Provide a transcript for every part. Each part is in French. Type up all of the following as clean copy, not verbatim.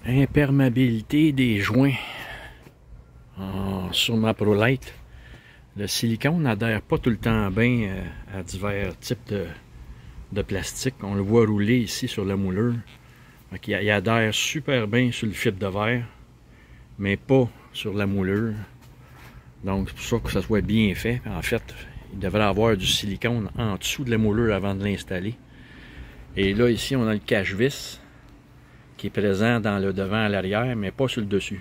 Imperméabilité des joints sur ma ProLite. Le silicone n'adhère pas tout le temps bien à divers types de plastique. On le voit rouler ici sur la moulure. Il adhère super bien sur le fibre de verre, mais pas sur la moulure. Donc c'est pour ça que ça soit bien fait. En fait, il devrait avoir du silicone en dessous de la moulure avant de l'installer. Et là, ici, on a le cache-vis qui est présent dans le devant à l'arrière, mais pas sur le dessus.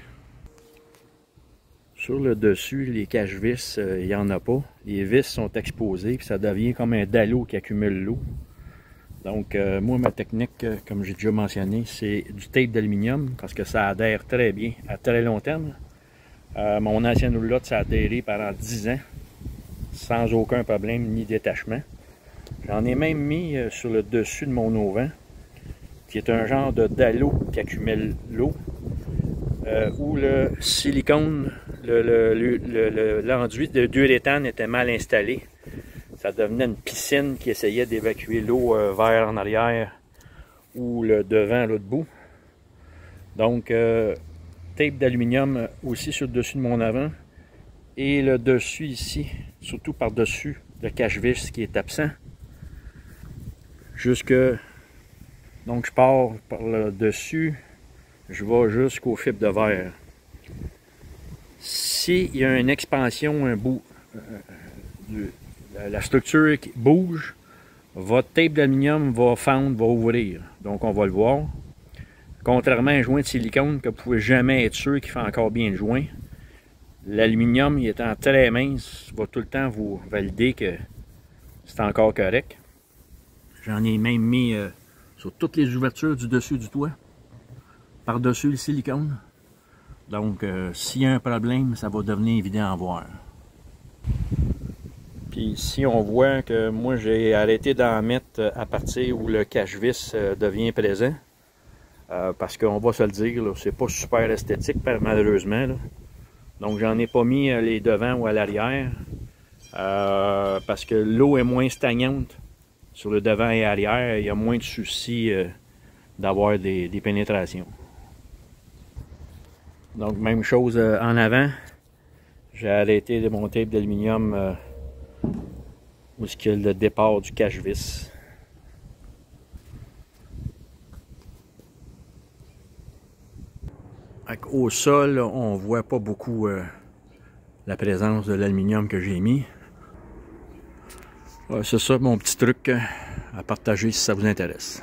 Sur le dessus, les cache-vis, il n'y en a pas. Les vis sont exposées, puis ça devient comme un dallot qui accumule l'eau. Donc, moi, ma technique, comme j'ai déjà mentionné, c'est du tape d'aluminium, parce que ça adhère très bien à très long terme. Mon ancienne roulotte, ça a adhéré pendant 10 ans, sans aucun problème ni détachement. J'en ai même mis sur le dessus de mon auvent, qui est un genre de dallot qui accumule l'eau, où le silicone, l'enduit de d'uréthane était mal installé. Ça devenait une piscine qui essayait d'évacuer l'eau vers en arrière ou le devant, l'autre bout. Donc, tape d'aluminium aussi sur le dessus de mon avant. Et le dessus ici, surtout par-dessus le cache-vis qui est absent. Donc, je pars par le dessus, je vais jusqu'au fibre de verre. S'il y a une expansion, un bout, la structure qui bouge, votre tape d'aluminium va fendre, va ouvrir. Donc, on va le voir. Contrairement à un joint de silicone que vous ne pouvez jamais être sûr qu'il fait encore bien le joint, l'aluminium, il étant très mince, va tout le temps vous valider que c'est encore correct. J'en ai même mis sur toutes les ouvertures du dessus du toit, par-dessus le silicone. Donc, s'il y a un problème, ça va devenir évident à voir. Puis ici, on voit que moi, j'ai arrêté d'en mettre à partir où le cache-vis devient présent. Parce qu'on va se le dire, c'est pas super esthétique, malheureusement. Là. Donc, j'en ai pas mis les devants ou à l'arrière. Parce que l'eau est moins stagnante sur le devant et arrière. Il y a moins de soucis d'avoir des pénétrations. Donc, même chose en avant. J'ai arrêté de mon tape d'aluminium où est-ce qu'il y a le départ du cache-vis. Au sol, on voit pas beaucoup la présence de l'aluminium que j'ai mis. C'est ça mon petit truc à partager si ça vous intéresse.